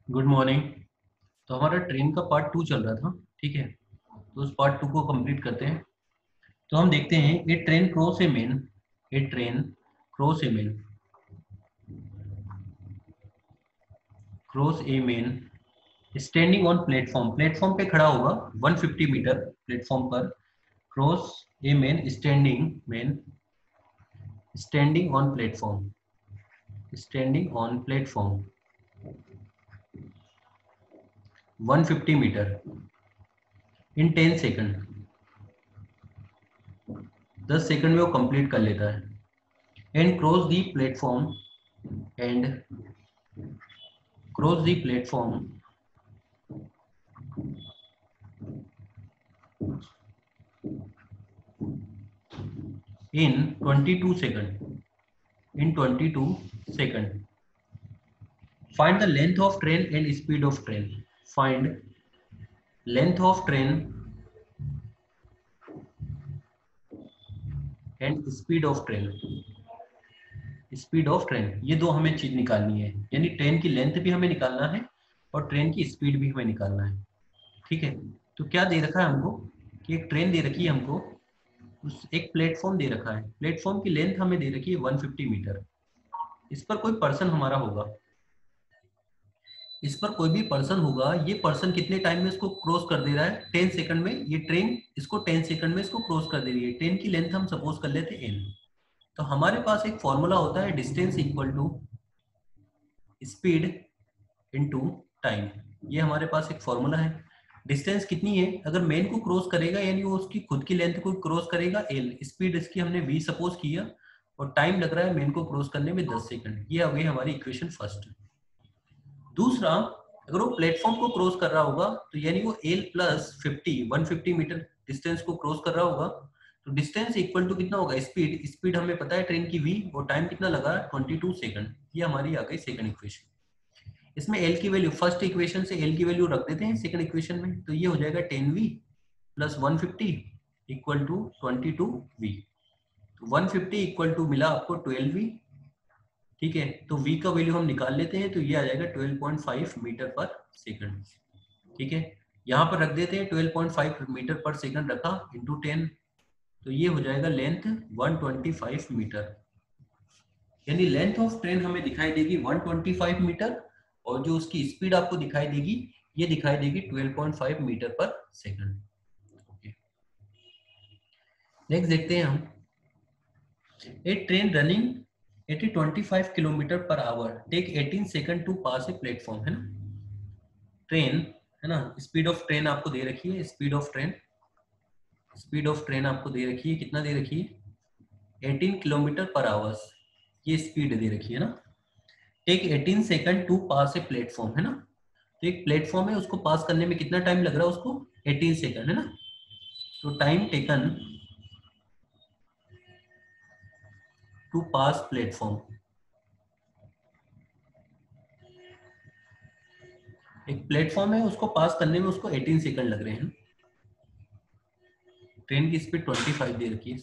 Good morning. तो हमारा train का पार्ट 2 चल रहा था, ठीक है। तो उस पार्ट 2 को कंप्लीट करते हैं। तो हम देखते हैं a train cross a man, a train cross a man, cross a man standing on platform, platform पे खड़ा होगा 150 मीटर प्लेटफॉर्म पर। Cross a man standing standing on platform, standing on platform 150 metre in 10 second, 10 second में वो complete कर लेता है। And cross the platform, and cross the platform in 22 second, in 22 second. Find the length of train and speed of train. Find length of train and speed of train. Speed of train, ये दो हमें चीज निकालनी है, यानी train की length भी हमें निकालना है और ट्रेन की स्पीड भी हमें निकालना है, ठीक है। तो क्या दे रखा है हमको कि एक ट्रेन दे रखी है हमको, एक प्लेटफॉर्म दे रखा है, प्लेटफॉर्म की लेंथ हमें दे रखी है 150 मीटर। इस पर कोई पर्सन हमारा होगा, इस पर कोई भी पर्सन होगा, ये पर्सन कितने टाइम में इसको क्रॉस कर दे रहा है, 10 सेकंड में। ये ट्रेन इसको 10 सेकंड में इसको क्रॉस कर दे रही है। ट्रेन की लेंथ हम सपोज कर लेते हैं n। तो हमारे पास एक फॉर्मूला होता है distance equal to speed into time. ये हमारे पास एक फॉर्मूला है। डिस्टेंस कितनी है, अगर मेन को क्रॉस करेगा यानी वो उसकी खुद की लेंथ को क्रॉस करेगा l, स्पीड इसकी हमने v सपोज किया, और टाइम लग रहा है मेन को क्रॉस करने में 10 सेकंड। ये आ गई हमारी इक्वेशन फर्स्ट। दूसरा, अगर वो प्लेटफॉर्म को क्रॉस कर रहा होगा तो यानी वो एल प्लस 150 मीटर डिस्टेंस को क्रॉस कर रहा होगा, तो डिस्टेंस इक्वल टू कितना होगा, स्पीड। स्पीड हमें पता है ट्रेन की v, और टाइम कितना लगा 22 सेकंड। ये हमारी आ गई सेकंड इक्वेशन। इसमें एल की वैल्यू, फर्स्ट इक्वेशन से एल की वैल्यू रख देते हैं सेकंड इक्वेशन में, तो ये हो जाएगा 10v plus 150 equal to 22v। तो 150 इक्वल टू मिला आपको 12v, ठीक है। तो v का वैल्यू हम निकाल लेते हैं, तो ये आ जाएगा 12.5 मीटर पर सेकंड, ठीक है। यहाँ पर रख देते हैं 12.5 मीटर पर सेकंड रखा इंटू 10, तो ये हो जाएगा लेंथ 125 मीटर। यानी लेंथ ऑफ ट्रेन हमें दिखाई देगी 125 मीटर, और जो उसकी स्पीड आपको दिखाई देगी, ये दिखाई देगी 12.5 मीटर पर सेकंड। नेक्स्ट देखते हैं हम, a train running 25 kilometre per hour take 18 second to pass a platform, है ना। ट्रेन, है ना, स्पीड ऑफ ट्रेन आपको दे रखी है, speed of train, speed of train आपको दे रखी है, कितना दे रखी है 18 किलोमीटर पर आवर्स, ये स्पीड दे रखी है ना। Take 18 second to pass a platform, है ना। तो एक प्लेटफॉर्म है, उसको पास करने में कितना टाइम लग रहा है उसको, 18 सेकंड, है ना। तो time taken to pass platform, एक प्लेटफॉर्म है, उसको पास करने में उसको 18 सेकंड लग रहे हैं। ट्रेन की स्पीड 25 दे रखी है,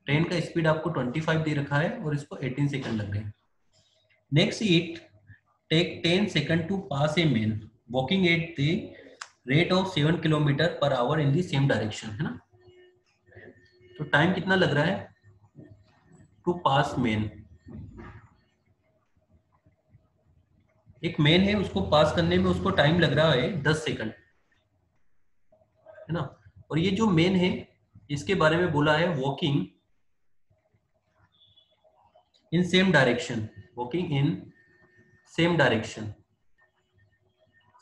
ट्रेन का स्पीड आपको 25 दे रखा है और इसको 18 सेकंड लग रहे हैं। Next, it take 10 second to pass a man walking at the rate of 7 kilometre per hour in the same direction, है ना। तो टाइम कितना लग रहा है टू पास मैन, एक मैन है, उसको पास करने में उसको टाइम लग रहा है 10 सेकंड, है ना। और ये जो मैन है, इसके बारे में बोला है walking in same direction, walking in same direction,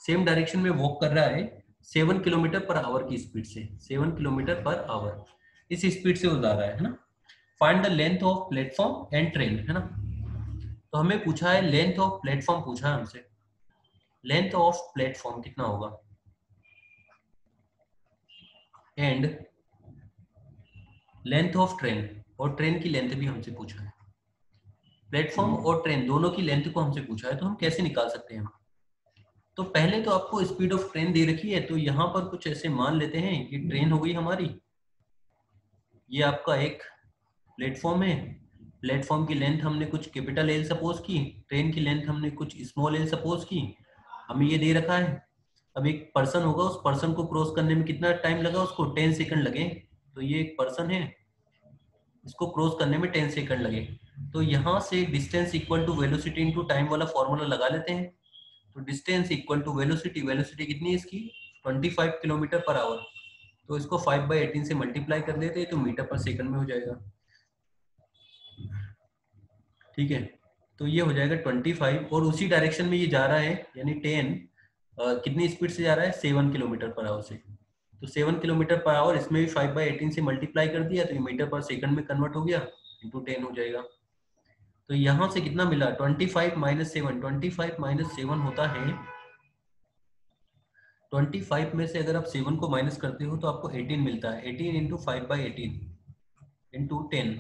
same direction में वॉक कर रहा है 7 किलोमीटर पर आवर की स्पीड से, 7 किलोमीटर पर आवर इस स्पीड से वो जा रहा है ना। Find the length of platform and train, है ना। तो हमें पूछा है लेंथ ऑफ प्लेटफॉर्म, पूछा है हमसे लेंथ ऑफ प्लेटफॉर्म कितना होगा, एंड लेंथ ऑफ ट्रेन, और ट्रेन की लेंथ भी हमसे पूछा है। प्लेटफॉर्म और ट्रेन दोनों की लेंथ को हमसे पूछा है, तो हम कैसे निकाल सकते हैं। तो पहले तो आपको स्पीड ऑफ ट्रेन दे रखी है, तो यहाँ पर कुछ ऐसे मान लेते हैं कि ट्रेन हो गई हमारी, ये आपका एक प्लेटफॉर्म है, प्लेटफॉर्म की लेंथ हमने कुछ कैपिटल एल सपोज की, ट्रेन की लेंथ हमने कुछ स्मॉल एल सपोज की, हमें ये दे रखा है, अब एक पर्सन होगा, उस पर्सन को क्रॉस करने में कितना टाइम लगा उसको, 10 सेकंड लगे। तो ये एक पर्सन है, इसको क्रॉस करने में 10 सेकंड लगे। तो यहाँ से distance equal to velocity into time वाला फॉर्मूला लगा लेते हैं। तो distance equal to velocity, velocity कितनी है इसकी 25 किलोमीटर पर आवर, तो इसको 5/18 से मल्टीप्लाई कर देते हैं तो मीटर पर सेकंड में हो जाएगा। ठीक है, तो ये हो जाएगा 25 और उसी डायरेक्शन में ये जा रहा है, यानी 10 कितनी स्पीड से जा रहा है 7 किलोमीटर पर आवर से। तो 7 किलोमीटर पर आवर, इसमें भी 5/18 से मल्टीप्लाई कर दिया तो ये मीटर पर सेकंड में कन्वर्ट हो गया, इंटू 10 हो जाएगा। तो यहाँ से कितना मिला 25 माइनस 7, 25 माइनस 7 होता है 25 में से अगर आप 7 को माइनस करते हो तो आपको 18 मिलता है। 18 इंटू 5/18 इंटू 10,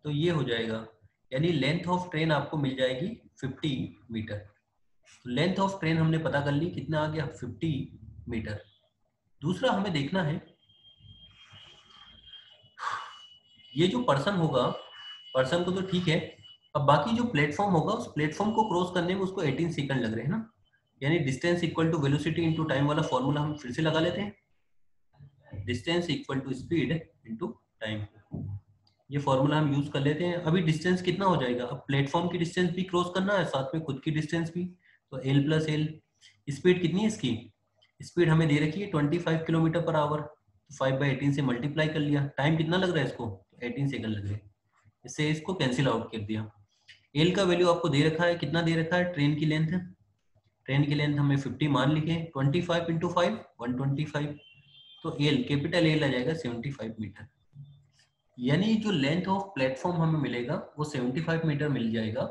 तो ये हो जाएगा, यानी लेंथ ऑफ ट्रेन आपको मिल जाएगी 50 मीटर। तो लेंथ ऑफ ट्रेन हमने पता कर ली, कितना आ गया 50 मीटर। दूसरा हमें देखना है ये जो पर्सन होगा, पर्सन को तो ठीक है, अब बाकी जो प्लेटफॉर्म होगा उस प्लेटफॉर्म को क्रॉस करने में उसको 18 सेकंड लग रहे हैं ना, यानी distance equal to velocity into time वाला फॉर्मूला हम फिर से लगा लेते हैं। Distance equal to speed into time, ये फॉर्मूला हम यूज कर लेते हैं। अभी डिस्टेंस कितना हो जाएगा, अब प्लेटफॉर्म की डिस्टेंस भी क्रॉस करना है, साथ में खुद की डिस्टेंस भी, तो L प्लस एल। स्पीड कितनी है इसकी, स्पीड हमें दे रखी है 25 किलोमीटर पर आवर, 5/18 से मल्टीप्लाई कर लिया। टाइम कितना लग रहा है इसको, 18 सेकंड लग रहे हैं, इससे इसको कैंसिल आउट कर दिया। एल का वैल्यू आपको दे रखा है, कितना दे रखा है, ट्रेन की लेंथ है, ट्रेन की लेंथ हमें 50 मान लिखे, 25 इंटू 5 125, तो एल कैपिटल एल आ जाएगा 75 मीटर। यानी जो लेंथ ऑफ प्लेटफॉर्म हमें मिलेगा वो 75 मीटर मिल जाएगा,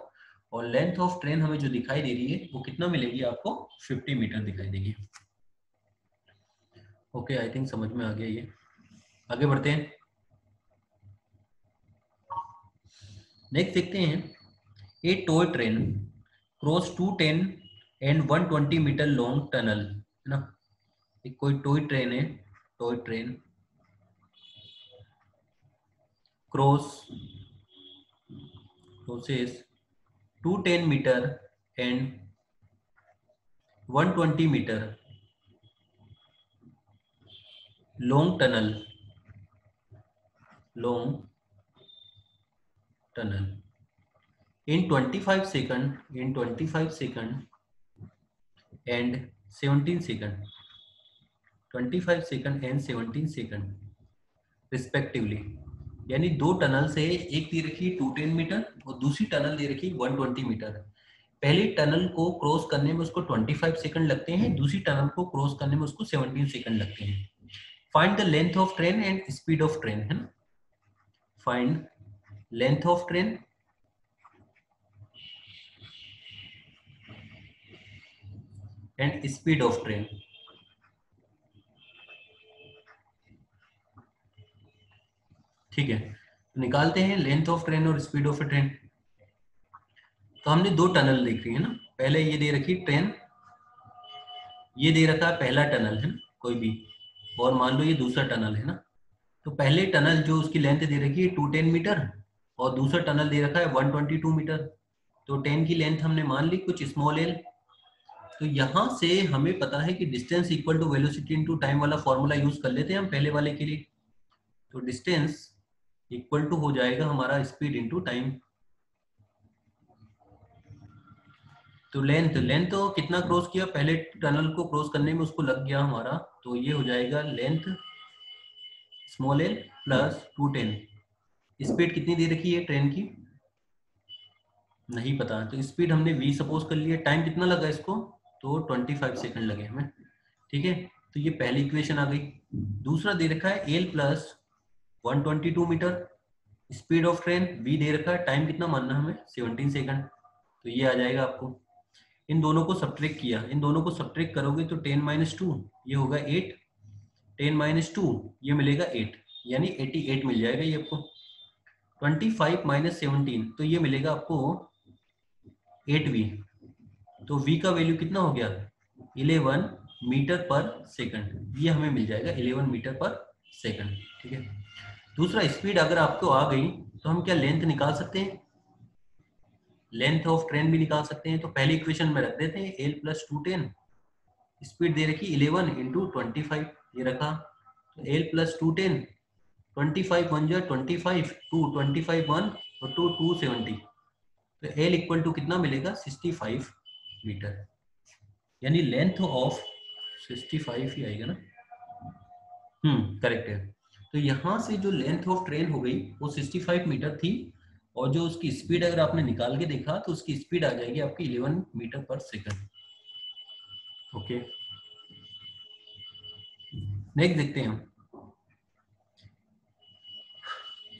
और लेंथ ऑफ ट्रेन हमें जो दिखाई दे रही है वो कितना मिलेगी आपको 50 मीटर दिखाई देगी। ओके, आई थिंक समझ में आ गया ये। आगे बढ़ते हैं, नेक्स्ट देखते हैं। A toy train cross 210 and 120 metre long tunnel, है ना, एक कोई टॉय ट्रेन है, toy train crosses 210 meter and 120 meter long tunnel in 25 second and 17 second, 25 second and 17 second respectively. यानी दो टनल से, एक दे रखी है 210 मीटर और दूसरी टनल दे रखी है 120 मीटर। पहली टनल को क्रॉस करने में उसको 25 सेकंड लगते हैं, दूसरी टनल को क्रॉस करने में उसको 17 सेकंड लगते हैं। Find the length of train and speed of train, है ना, find length of train and speed of train. ठीक है, तो निकालते हैं लेंथ ऑफ ट्रेन और स्पीड ऑफ ट्रेन। तो हमने दो टनल देख रही है ना, पहले ये दे रखी ट्रेन, ये दे रखा है पहला टनल है ना कोई भी, और मान लो ये दूसरा टनल है ना। तो पहले टनल जो उसकी लेंथ दे रखी है 210 मीटर और दूसरा टनल दे रखा है 122 मीटर। तो 10 की लेंथ हमने मान ली कुछ स्मॉल एल। तो यहाँ से हमें पता है कि distance equal to velocity into time वाला फॉर्मूला यूज कर लेते हैं हम पहले वाले के लिए। तो डिस्टेंस इक्वल टू हो जाएगा हमारा स्पीड इनटू टाइम। तो लेंथ तो कितना क्रॉस किया, पहले टनल को क्रॉस करने में उसको लग गया हमारा, तो ये हो जाएगा length small L plus 210। Speed कितनी दे रखी है ट्रेन की नहीं पता, तो स्पीड हमने v सपोज कर लिया। टाइम कितना लगा इसको, तो 25 सेकंड लगे हमें। ठीक है, तो ये पहली इक्वेशन आ गई। दूसरा दे रखा है L plus 122 metre, speed of train v दे रखा है, टाइम कितना मानना हमें 17 सेकंड, तो ये आ जाएगा आपको। इन दोनों को सब्ट्रैक्ट किया, इन दोनों को सब्ट्रैक्ट करोगे तो 10 माइनस 2 ये होगा 8, 10 माइनस 2 ये मिलेगा 8, यानी 88 मिल जाएगा ये आपको। 25 माइनस 17 तो ये मिलेगा आपको 8v, तो v का वैल्यू कितना हो गया 11 मीटर पर सेकंड, ये हमें मिल जाएगा 11 मीटर पर सेकंड। ठीक है, दूसरा स्पीड अगर आपको आ गई तो हम क्या लेंथ निकाल सकते हैं, लेंथ ऑफ ट्रेन भी निकाल सकते हैं। तो पहली इक्वेशन में रख देते हैं एल प्लस 210, स्पीड दे रखी 11 इंटू 25, ये रखा। तो एल प्लस 210, 25 वन जा 25, 2 25 1 और 2 270, तो एल इक्वल टू कितना मिलेगा 65 मीटर, यानी लेंथ ऑफ 65 ही आएगा ना, करेक्ट है। तो यहाँ से जो लेंथ ऑफ ट्रेन हो गई वो 65 मीटर थी, और जो उसकी स्पीड अगर आपने निकाल के देखा तो उसकी स्पीड आ जाएगी आपकी 11 metre per second. Okay, next देखते हैं हम।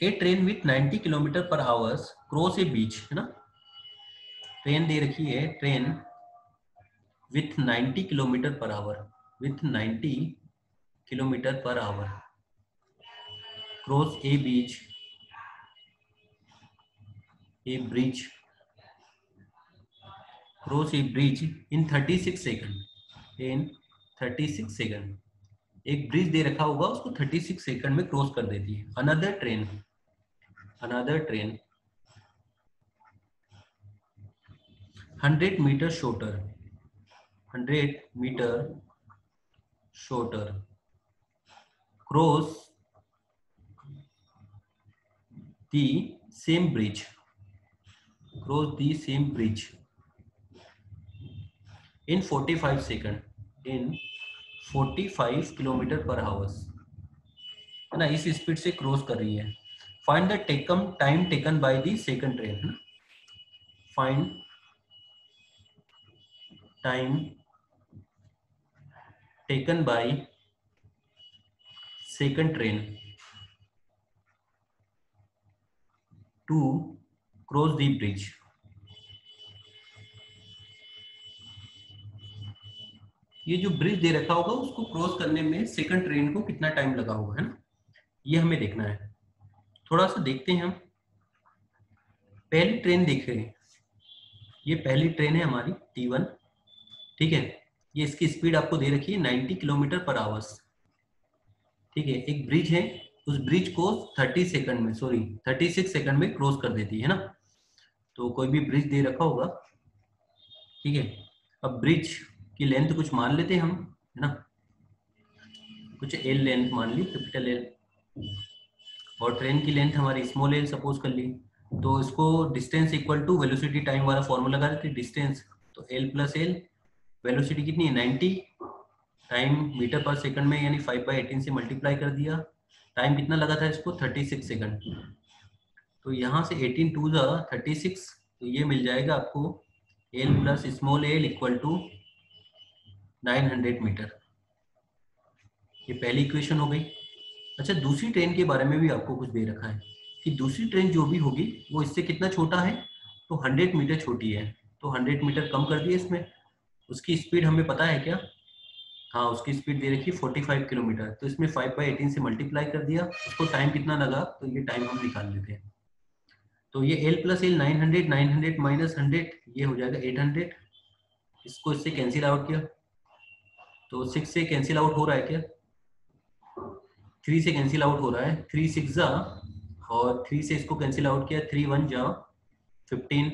A train with 90 kilometre per hours cross a beach, है ना, ट्रेन दे रखी है, train with 90 kilometre per hour, with 90 kilometre per hour cross a beach, a bridge, cross a bridge in 36 second, in 36 second. एक bridge दे रखा होगा, उसको 36 सेकंड में क्रॉस कर देती है। Another train 100 metre shorter, 100 metre shorter cross the same bridge, cross the same bridge in 45 second, in 45 kilometre per hours, है ना, इस स्पीड से क्रॉस कर रही है। Find the time taken by the second train, है ना, find time taken by second train to cross the bridge. ये जो ब्रिज दे रखा होगा उसको क्रॉस करने में सेकंड ट्रेन को कितना टाइम लगा होगा, है ना, ये हमें देखना है। थोड़ा सा देखते हैं हम। पहली ट्रेन देख रहे हैं, ये पहली ट्रेन है हमारी T1, ठीक है, ये इसकी स्पीड आपको दे रखी है 90 किलोमीटर पर आवर्स, ठीक है। एक ब्रिज है, उस ब्रिज को 36 सेकंड में क्रॉस कर देती है ना। तो कोई भी ब्रिज दे रखा होगा, ठीक है। अब ब्रिज की लेंथ कुछ मान लेते हैं हम, है ना, कुछ एल लेंथ मान ली, कैपिटल एल, और ट्रेन की लेंथ हमारी स्मॉल एल सपोज कर ली। तो इसको distance equal to velocity time वाला फॉर्मूला लगा देते, डिस्टेंस तो एल प्लस एल, वेलोसिटी कितनी है 90, टाइम मीटर पर सेकंड में, यानी 5/18 से मल्टीप्लाई कर दिया। टाइम कितना लगा था इसको 36 सेकंड, तो यहाँ से 18 टू द 36, तो ये मिल जाएगा आपको L plus small L equal to 900 metre. ये पहली इक्वेशन हो गई। अच्छा, दूसरी ट्रेन के बारे में भी आपको कुछ दे रखा है कि दूसरी ट्रेन जो भी होगी वो इससे कितना छोटा है, तो 100 मीटर छोटी है, तो 100 मीटर कम कर दिए इसमें। उसकी स्पीड हमें पता है क्या, हाँ, उसकी स्पीड दे रखी 45 किलोमीटर, तो इसमें 5/18 से मल्टीप्लाई कर दिया। उसको टाइम कितना लगा, तो ये टाइम हम निकाल लेते हैं। तो ये एल प्लस एल 900, 900 माइनस 100, ये हो जाएगा 800। इसको इससे कैंसिल आउट किया तो 6 से कैंसिल आउट हो रहा है क्या, 3 से कैंसिल आउट हो रहा है, 3 6 जा, और 3 से इसको कैंसिल आउट किया, 3 1 जा 15,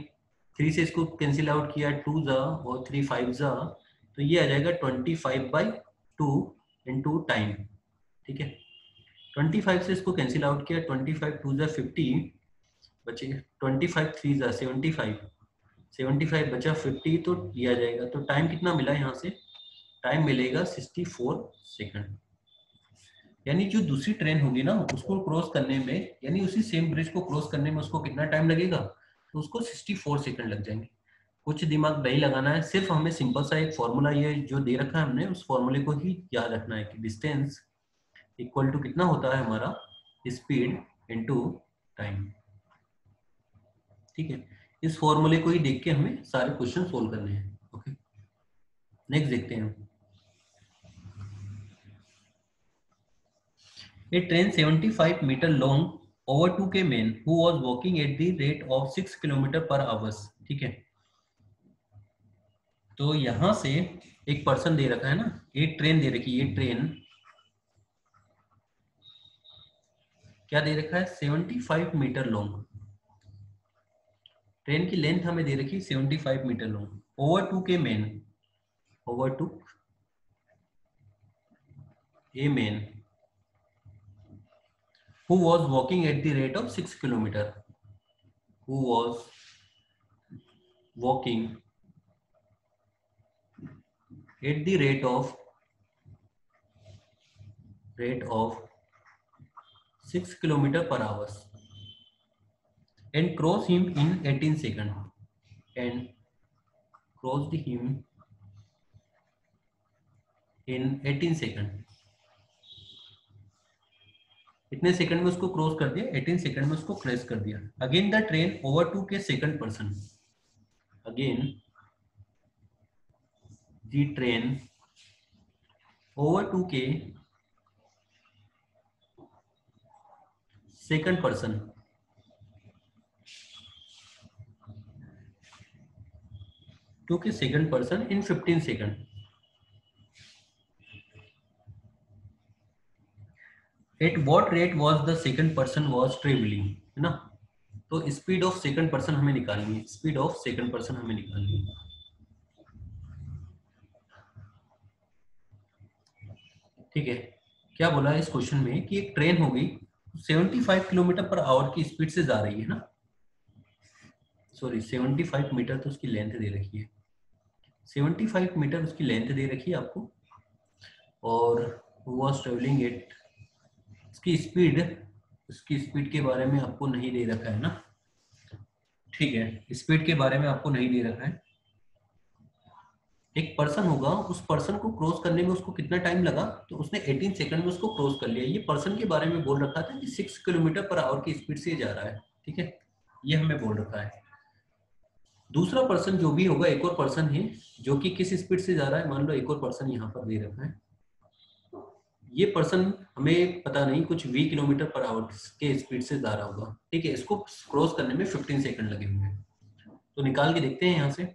3 से इसको कैंसिल आउट किया 2 जा, और 3 5 जा, तो ये आ जाएगा 25/2 इंटू टाइम, ठीक है। 25 से इसको कैंसिल आउट किया, 25 2 जा 50, बचे 25 3 जा 75, 75 बचा 50, तो ये आ जाएगा। तो टाइम कितना मिला यहाँ से, टाइम मिलेगा 64 सेकंड। यानी जो दूसरी ट्रेन होगी ना उसको क्रॉस करने में, यानी उसी सेम ब्रिज को क्रॉस करने में उसको कितना टाइम लगेगा, तो उसको 64 सेकंड लग जाएंगे। कुछ दिमाग नहीं लगाना है, सिर्फ हमें सिंपल सा एक फॉर्मूला ये जो दे रखा है हमने, उस फॉर्मूले को ही याद रखना है कि डिस्टेंस इक्वल टू कितना होता है हमारा, स्पीड इनटू टाइम, ठीक है। इस फॉर्मूले को ही देख के हमें सारे क्वेश्चन सोल्व करने हैं। ओके, नेक्स्ट देखते हैं। A train 75 meter long overtook a man who was walking at the rate of 6 kilometre per hours, ठीक है। तो यहां से एक पर्सन दे रखा है ना, एक ट्रेन दे रखी है, ये ट्रेन क्या दे रखा है 75 मीटर लॉन्ग, ट्रेन की लेंथ हमें दे रखी 75 मीटर लॉन्ग, ओवर टू के man, over to a man who was walking at the rate of 6 kilometer, who was walking at the rate of 6 kilometer per hour and crossed him in 18 seconds and crossed him in 18 seconds. इतने second में उसको cross कर दिया, 18 second में उसको cross कर दिया. Again the train over to के second person, again the train over to के सेकंड पर्सन टू के second person in 15 second. At what rate was the second person was travelling, है ना. तो स्पीड ऑफ सेकंड पर्सन हमें निकालनी है, speed of second person हमें निकालनी है. ठीक है, क्या बोला है इस क्वेश्चन में कि एक ट्रेन हो गई 75 किलोमीटर पर आवर की स्पीड से जा रही है ना, सॉरी 75 मीटर तो उसकी लेंथ दे रखी है, 75 मीटर उसकी लेंथ दे रखी है आपको, और वाज ट्रेवलिंग एट, उसकी स्पीड के बारे में आपको नहीं दे रखा है ना. ठीक है, स्पीड के बारे में आपको नहीं दे रखा है. एक पर्सन होगा, उस पर्सन को क्रॉस करने में उसको कितना टाइम लगा, तो उसने 18 सेकंड में उसको क्रॉस कर लिया. ये पर्सन के बारे में बोल रखा था कि 6 किलोमीटर पर आवर की स्पीड से जा रहा है. ठीक है, ये हमें बोल रखा है. दूसरा पर्सन जो भी होगा, एक और पर्सन है जो कि किस स्पीड से जा रहा है, मान लो एक और पर्सन यहाँ पर दे रखा है. ये पर्सन हमें पता नहीं, कुछ 20 किलोमीटर पर आवर के स्पीड से जा रहा होगा. ठीक है, इसको क्रॉस करने में 15 सेकंड लगे हुए हैं. तो निकाल के देखते हैं यहाँ से.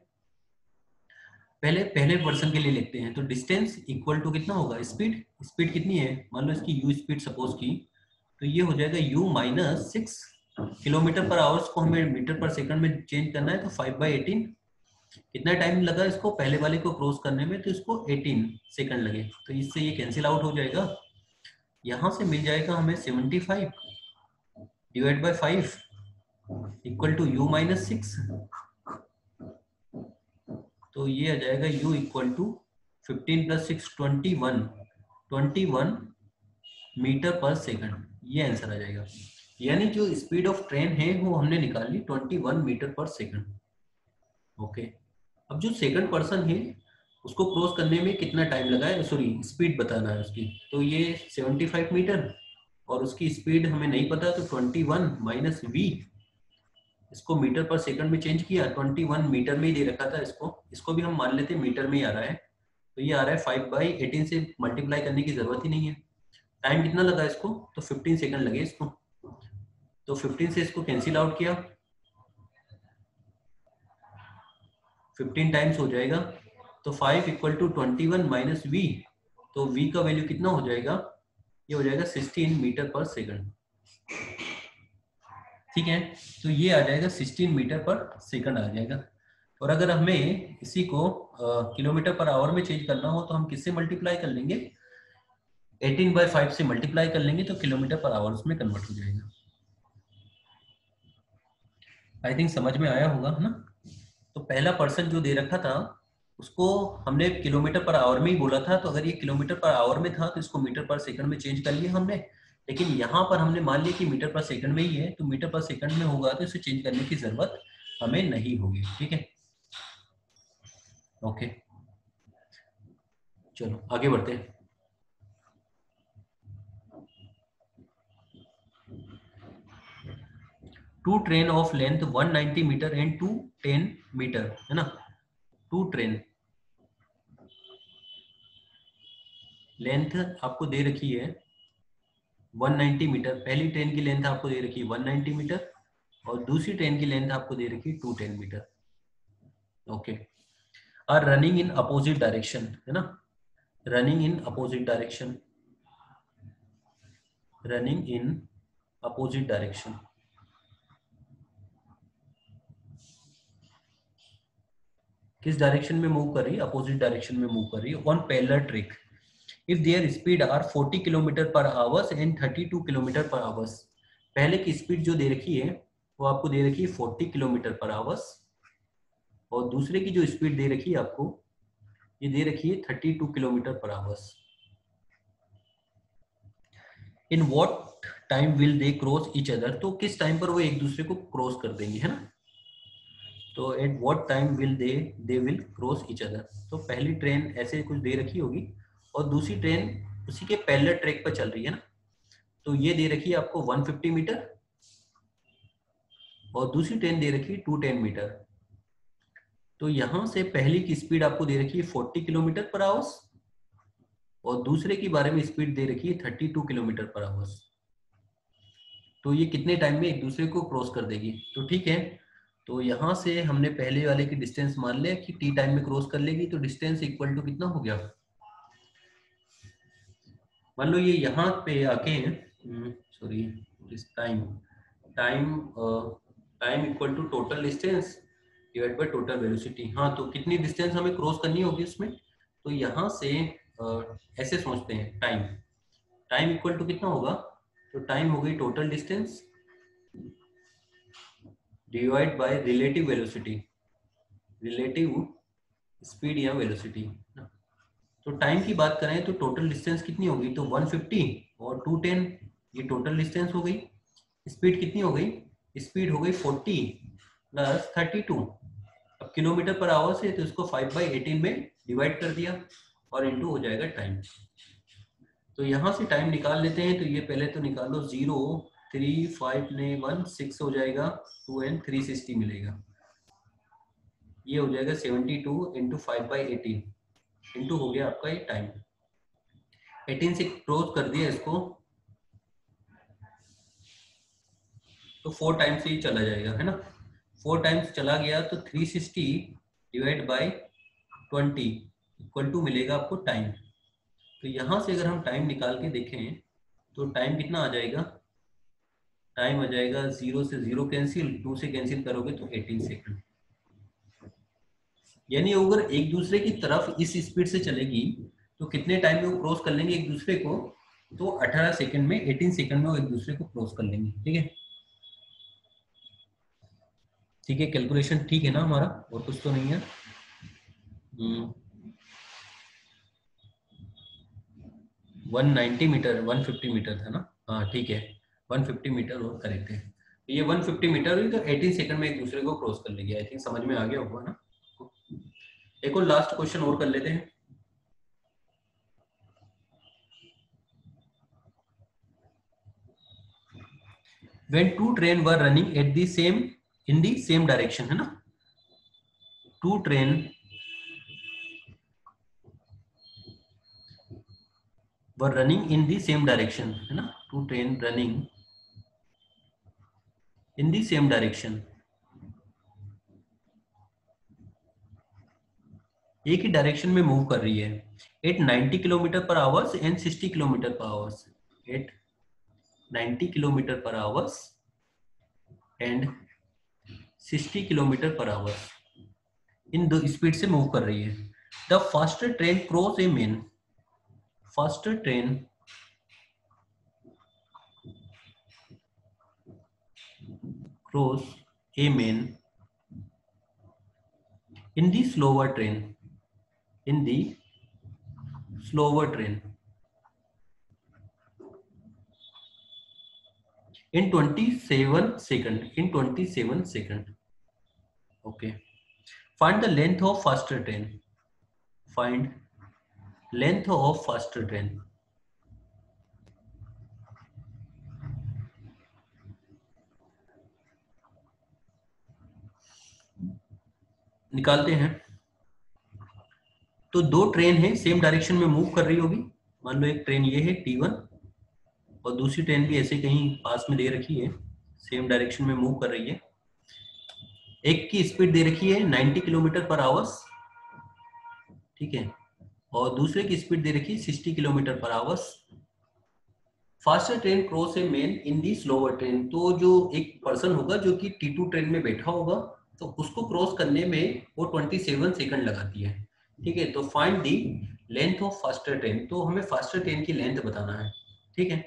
पहले पर्सन के लिए लिखते हैं. तो डिस्टेंस इक्वल टू कितना होगा, स्पीड कितनी है, मान लो इसकी u स्पीड सपोज की, तो ये हो जाएगा u minus 6 kilometre per hours को हमें मीटर पर सेकंड में चेंज करना है, तो 5/18. कितना टाइम लगा इसको पहले वाले को क्रॉस करने में, तो इसको 18 सेकंड लगे. तो इससे ये कैंसिल आउट हो जाएगा. यहां से मिल जाएगा हमें 75 divide by 5 equal to u minus 6. तो ये आ जाएगा u equal to 15 plus 6 21 metre per second. ये आंसर आ जाएगा. यानी जो स्पीड ऑफ ट्रेन है वो हमने निकाल ली 21 मीटर पर सेकंड. ओके, अब जो सेकंड पर्सन है उसको क्रॉस करने में कितना टाइम लगा है, सॉरी स्पीड बताना है उसकी. तो ये 75 मीटर और उसकी स्पीड हमें नहीं पता, तो 21 माइनस v, इसको मीटर पर सेकंड में चेंज किया. 21 मीटर में ही दे रखा था, इसको भी हम मान लेते हैं मीटर में ही आ रहा है. तो ये आ रहा है 5/18 से मल्टीप्लाई करने की जरूरत ही नहीं है. टाइम कितना लगा इसको, तो 15 सेकंड लगे इसको. तो 15 से इसको कैंसिल आउट किया, 15 टाइम्स हो जाएगा. तो 5 इक्वल टू 21 माइनस v, तो v का वैल्यू कितना हो जाएगा, ये हो जाएगा 16 मीटर पर सेकंड. ठीक है, तो ये आ जाएगा 16 मीटर पर सेकंड आ जाएगा. और अगर हमें इसी को किलोमीटर पर आवर में चेंज करना हो तो हम किससे मल्टीप्लाई कर लेंगे, 18/5 से मल्टीप्लाई कर लेंगे, तो किलोमीटर पर आवर्स में कन्वर्ट हो जाएगा. आई थिंक समझ में आया होगा, है ना. तो पहला पर्सन जो दे रखा था उसको हमने किलोमीटर पर आवर में ही बोला था, तो अगर ये किलोमीटर पर आवर में था तो इसको मीटर पर सेकंड में चेंज कर लिया हमने. लेकिन यहाँ पर हमने मान लिया कि मीटर पर सेकंड में ही है, तो मीटर पर सेकंड में होगा तो इसे चेंज करने की जरूरत हमें नहीं होगी. ठीक है, ओके, चलो आगे बढ़ते हैं. Two train of length 190 metre and 210 metre, है ना. टू ट्रेन लेंथ आपको दे रखी है 190 मीटर. पहली ट्रेन की लेंथ आपको दे रखी है 190 मीटर और दूसरी ट्रेन की लेंथ आपको दे रखी है 210 metre. Okay, are running in opposite direction, है ना. Running in opposite direction, running in opposite direction. किस डायरेक्शन में मूव कर रही है? अपोजिट डायरेक्शन में मूव कर रही है on parallel track. If their speed are 40 kilometre per hours and 32 kilometre per hours. पहले की स्पीड जो दे रखी है वो आपको दे रखी है 40 किलोमीटर पर आवर्स, और दूसरे की जो स्पीड दे रखी है आपको ये दे रखी है 32 kilometre per hours. In what time will they cross each other? तो किस टाइम पर वो एक दूसरे को क्रॉस कर देंगे, है ना? तो at what time will they will cross each other. तो पहली ट्रेन ऐसे कुछ दे रखी होगी और दूसरी ट्रेन उसी के पैरेलल ट्रैक पर चल रही है ना, तो ये दे रखी है आपको 150 मीटर और दूसरी ट्रेन दे रखी है 210 मीटर। तो यहां से पहली की स्पीड आपको दे रखी है 40 किलोमीटर पर आवर्स और दूसरे के बारे में स्पीड दे रखी है 32 किलोमीटर पर आवर्स। तो ये कितने टाइम में एक दूसरे को क्रॉस कर देगी? तो ठीक है, तो यहाँ से हमने पहले वाले की डिस्टेंस मान लिया कि टी टाइम में क्रॉस कर लेगी, तो डिस्टेंस इक्वल टू कितना हो गया? मान लो ये यहाँ पे आके sorry time time time equal to total distance divide by total velocity. हाँ, तो कितनी डिस्टेंस हमें क्रॉस करनी होगी उसमें? तो यहाँ से ऐसे सोचते हैं, टाइम टाइम इक्वल टू कितना होगा? तो टाइम हो गई total distance divide by relative velocity, relative speed या वेलोसिटी। तो टाइम की बात करें तो टोटल डिस्टेंस कितनी होगी? तो 150 और 210, ये टोटल डिस्टेंस हो गई। स्पीड कितनी हो गई? स्पीड हो गई 40 प्लस 32। अब किलोमीटर पर आवर से तो इसको 5/18 में डिवाइड कर दिया और इनटू हो जाएगा टाइम। तो यहाँ से टाइम निकाल लेते हैं। तो ये पहले तो निकालो 0 3 5 ने 1 6 हो जाएगा, 2 एंड 360 मिलेगा। ये हो जाएगा 72 इंटू 5/18 इंटू हो गया आपका ये टाइम। 18 से क्रॉस कर दिया इसको तो 4 टाइम्स ही चला जाएगा, है ना? 4 टाइम्स चला गया तो 360 डिवाइड बाय 20 इक्वल टू मिलेगा आपको टाइम। तो यहाँ से अगर हम टाइम निकाल के देखें तो टाइम कितना आ जाएगा? टाइम आ जाएगा 0 से 0 कैंसिल, 2 से कैंसिल करोगे तो 18 सेकंड। यानी अगर एक दूसरे की तरफ इस स्पीड से चलेगी तो कितने टाइम में वो क्रॉस कर लेंगे एक दूसरे को? तो 18 सेकंड में, 18 सेकंड में वो एक दूसरे को क्रॉस कर लेंगे। ठीक है, ठीक है, कैलकुलेशन ठीक है ना हमारा? और कुछ तो नहीं है? 190 मीटर 150 मीटर था ना? हाँ ठीक है, 150 मीटर और करेक्ट है। ये 150 मीटर हुई तो 18 सेकंड में एक दूसरे को क्रॉस कर लेंगे। आई थिंक समझ में आ गया होगा ना? एक और लास्ट क्वेश्चन और कर लेते हैं। When two train were running at the same in the same direction, है ना? Two train were running in the same direction, है ना? Two train running in the same direction, एक ही डायरेक्शन में मूव कर रही है at 90 kilometre per hours and 60 kilometre per hours. At 90 kilometre per hours and 60 kilometre per hours इन दो speed से मूव कर रही है। The faster train cross a man, faster train cross a man in the slower train, in the slower train in 27 second, in 27 second. Okay, find the length of faster train, find length of faster train। निकालते हैं। तो दो train है same direction में move कर रही होगी। मान लो एक ट्रेन ये है T1 और दूसरी ट्रेन भी ऐसे कहीं पास में दे रखी है, सेम डायरेक्शन में मूव कर रही है। एक की स्पीड दे रखी है 90 किलोमीटर पर आवर्स, ठीक है, और दूसरे की स्पीड दे रखी है 60 kilometre per hours. Faster train cross a main in the slower train. तो जो एक पर्सन होगा जो कि T2 ट्रेन में बैठा होगा तो उसको क्रॉस करने में वो 27 सेकंड लगाती है। ठीक है, तो find the length of faster train, तो हमें फास्टर ट्रेन की लेंथ बताना है। ठीक है,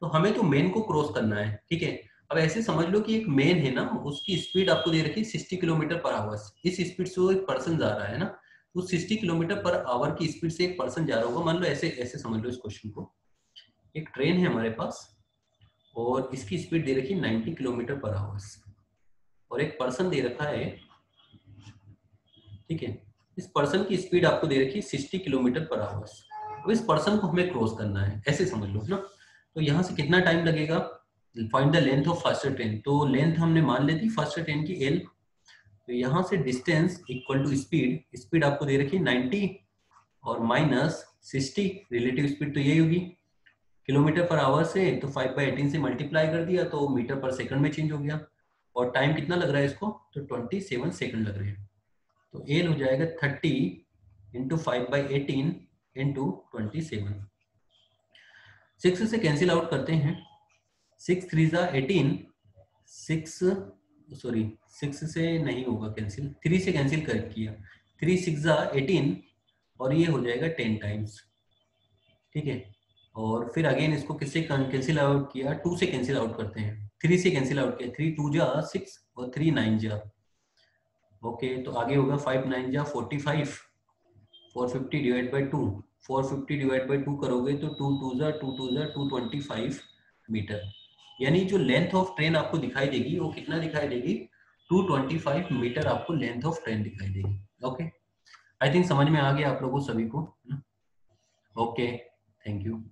तो हमें तो मेन को क्रॉस करना है। ठीक है, अब ऐसे समझ लो कि एक मेन है ना, उसकी स्पीड आपको दे रखी है 60 किलोमीटर पर आवर। इस स्पीड से वो एक पर्सन जा रहा है ना, तो 60 किलोमीटर पर आवर की स्पीड से एक पर्सन जा रहा होगा। मान लो ऐसे ऐसे समझ लो इस क्वेश्चन को, एक ट्रेन है हमारे पास और इसकी स्पीड दे रखी है 90 किलोमीटर पर आवर और एक पर्सन दे रखा है। ठीक है, इस पर्सन की स्पीड आपको दे रखी है 60 किलोमीटर पर आवर। अब इस पर्सन को हमें क्रॉस करना है, ऐसे समझ लो ना। तो यहाँ से कितना टाइम लगेगा, find the length of faster train. तो लेंथ हमने मान ली थी फास्टर ट्रेन की एल। तो यहाँ से distance equal to speed, speed आपको दे रखी है 90 और माइनस 60, रिलेटिव स्पीड तो यही होगी किलोमीटर पर आवर से, तो 5/18 से मल्टीप्लाई कर दिया तो मीटर पर सेकंड में चेंज हो गया। और टाइम कितना लग रहा है इसको, तो 27 सेकंड लग रहे हैं। तो एल हो जाएगा 30 इंटू 5/18 इंटू 27। 6 से कैंसिल आउट करते हैं, 6 3 जा 18, 6 सॉरी 6 से नहीं होगा कैंसिल, 3 से कैंसिल कर किया, 3 6 जा 18 और ये हो जाएगा 10 टाइम्स। ठीक है, और फिर अगेन इसको किससे कैंसिल आउट किया, 2 से कैंसिल आउट करते हैं, 3 से कैंसिल आउट किया, 3 2 जा 6 और 3 9 जा ओके। तो आगे होगा 5 9 जा 45, 450 डिवाइड बाई 2, 450 डिवाइड बाई 2 करोगे तो 2 2 जा 2 2 जा 225 मीटर। यानी जो लेंथ ऑफ ट्रेन आपको दिखाई देगी वो कितना दिखाई देगी, 225 मीटर आपको लेंथ ऑफ ट्रेन दिखाई देगी। ओके, आई थिंक समझ में आ गया आप लोगों सभी को। Okay, thank you.